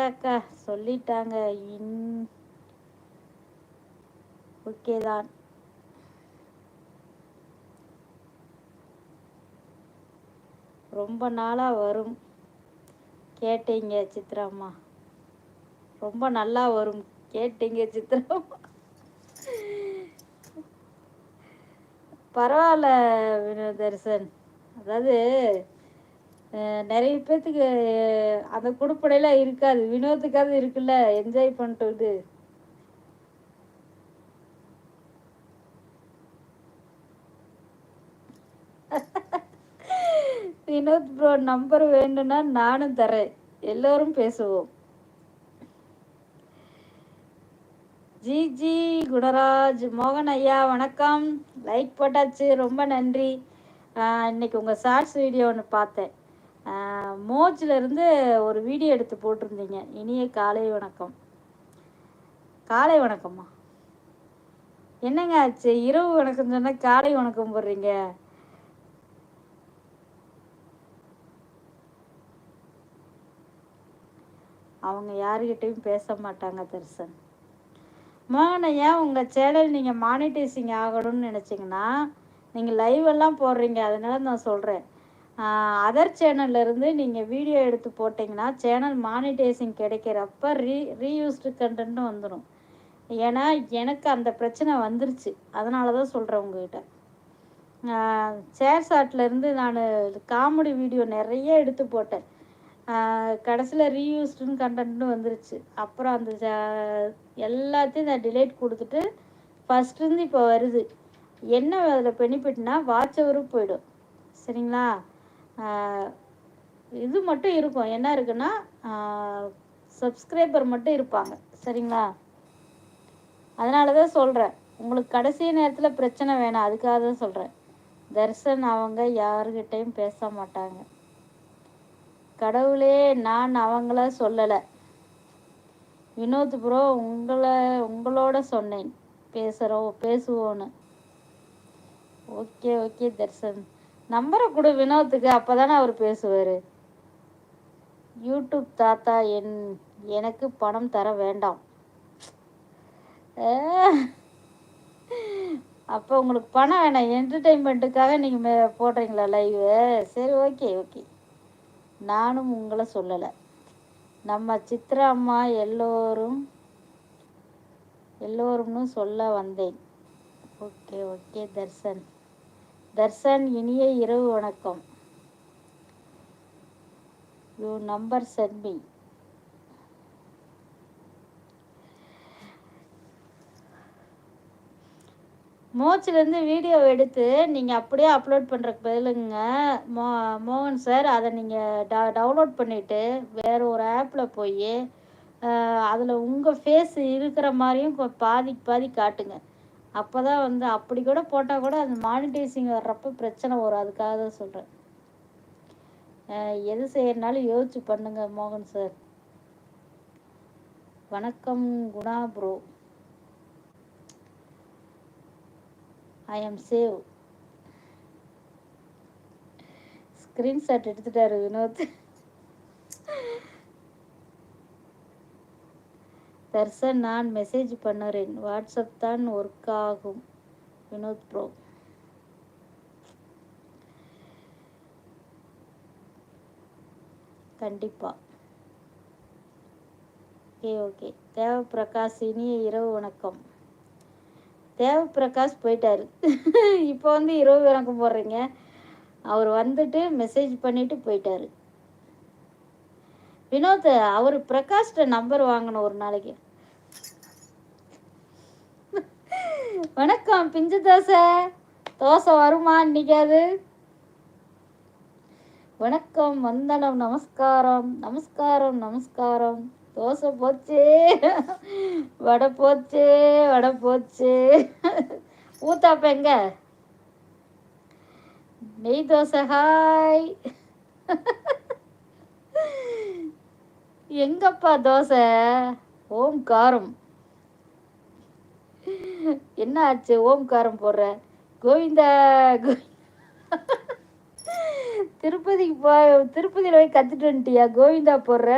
அக்கா சொல்லிட்டாங்க. இன் ஓகே தான். ரொம்ப நாளாக வரும் கேட்டீங்க சித்ராம்மா. ரொம்ப நல்லா வரும் கேட்டீங்க சித்ரா. பரவாயில்ல வினோதர்சன். அதாவது நிறைய பேர்த்துக்கு அந்த குடுப்படையெல்லாம் இருக்காது. வினோத்துக்காவது இருக்குல்ல, என்ஜாய் பண்ணிட்டு. வினோத் ப்ரோ நம்பர் வேணும்னா நானும் தரேன், எல்லோரும் பேசுவோம். ஜி குணராஜ் மோகன் ஐயா வணக்கம். லைக் போட்டாச்சு, ரொம்ப நன்றி. இன்னைக்கு உங்கள் ஷார்ட்ஸ் வீடியோ ஒன்று பார்த்தேன். மோஜிலேருந்து ஒரு வீடியோ எடுத்து போட்டிருந்தீங்க. இனிய காலை வணக்கம். காலை வணக்கம்மா. என்னங்க ஆச்சு? இரவு வணக்கம் சொன்னால் காலை வணக்கம் போடுறீங்க. அவங்க யாருக்கிட்டையும் பேச மாட்டாங்க தர்சன். மோகன் ஐயா, உங்கள் சேனல் நீங்கள் மானிட்டைசிங் ஆகணும்னு நினச்சிங்கன்னா நீங்கள் லைவ் எல்லாம் போடுறீங்க, அதனால நான் சொல்கிறேன். அதர் சேனல்லேருந்து நீங்கள் வீடியோ எடுத்து போட்டிங்கன்னா சேனல் மானிட்டைசிங் கிடைக்கிறப்ப ரீயூஸ்டு கண்டென்ட்டும் வந்துடும். ஏன்னா எனக்கு அந்த பிரச்சனை வந்துருச்சு, அதனால தான் சொல்கிறேன் உங்ககிட்ட. ஷேர்ஷாட்லேருந்து நான் காமெடி வீடியோ நிறைய எடுத்து போட்டேன். கடைசியில் ரீயூஸ்டுன்னு கண்டென்ட்னு வந்துருச்சு. அப்புறம் அந்த எல்லாத்தையும் நான் டிலேட் கொடுத்துட்டு ஃபஸ்ட்லேருந்து இப்போ வருது. என்ன அதில் பெனிஃபிட்னா வாட்ச் ஹவரும் போயிடும். சரிங்களா? இது மட்டும் இருக்கும். என்ன இருக்குன்னா சப்ஸ்கிரைபர் மட்டும் இருப்பாங்க. சரிங்களா? அதனால தான் சொல்கிறேன், உங்களுக்கு கடைசி நேரத்தில் பிரச்சனை வேணாம், அதுக்காக தான் சொல்கிறேன். தர்சன் அவங்க யாருக்கிட்டையும் பேச மாட்டாங்க. கடவுளே, நான் அவங்கள சொல்லலை வினோத் ப்ரோ, உங்களோட சொன்னேன் பேசுவோன்னு. ஓகே தர்சன், நம்பரை கொடு வினோத்துக்கு, அப்போ தானே அவர் பேசுவார். யூடியூப் தாத்தா எனக்கு பணம் தர வேண்டாம். அப்போ உங்களுக்கு பணம் வேணாம், என்டர்டெயின்மெண்ட்டுக்காக நீங்கள் போடுறீங்களா லைவு? சரி, ஓகே. நானும் உங்களை சொல்லலை. நம்ம சித்ரா அம்மா எல்லோரும்னு சொல்ல வந்தேன். ஓகே தர்சன் இனிய இரவு வணக்கம். You number sent me. மோச்சிலேருந்து வீடியோ எடுத்து நீங்கள் அப்படியே அப்லோட் பண்ணுறக்கு பதிலுங்க மோகன் சார், அதை நீங்கள் டவுன்லோட் பண்ணிவிட்டு வேறு ஒரு ஆப்பில் போய் அதில் உங்கள் ஃபேஸ் இருக்கிற மாதிரியும் பாதி காட்டுங்க. அப்போ தான் அப்படி கூட போட்டால் கூட அந்த மானிட்டைசிங் வர்றப்போ பிரச்சனை வரும். அதுக்காக தான் சொல்கிறேன். எது செய்யறனாலும் யோசிச்சு பண்ணுங்க மோகன் சார். வணக்கம் Guna bro. I am save. Screenshot எடுத்துட்டாரு வினோத். தர்சன், நான் மெசேஜ் பண்ணுறேன், வாட்ஸ்அப் தான் ஒர்க் ஆகும் வினோத் ப்ரோ. கண்டிப்பாக. ஓகே. தேவப்பிரகாஷ், இனிய இரவு வணக்கம். தேவப்பிரகாஷ் போயிட்டாரு. இப்போ இரவு வணக்கம் போடுறீங்க. அவர் வந்துட்டு மெசேஜ் பண்ணிட்டு போயிட்டாரு. வினோத், அவர் பிரகாஷ்ட நம்பர் வாங்கணும் ஒரு நாளைக்கு. வணக்கம் பிஞ்சு தோசை வருமா இன்னைக்காது? வணக்கம், வந்தனம், நமஸ்காரம். தோசை போச்சு, வடை போச்சு. ஊத்தாப்ப எங்க? நெய் தோசை. ஹாய். எங்கப்பா தோசை? ஓம்காரம். என்ன ஆச்சு ஓம்காரம் போடுற? கோவிந்தா. திருப்பதியில் போய் கத்துட்டு வந்துட்டியா? கோவிந்தா போடுற?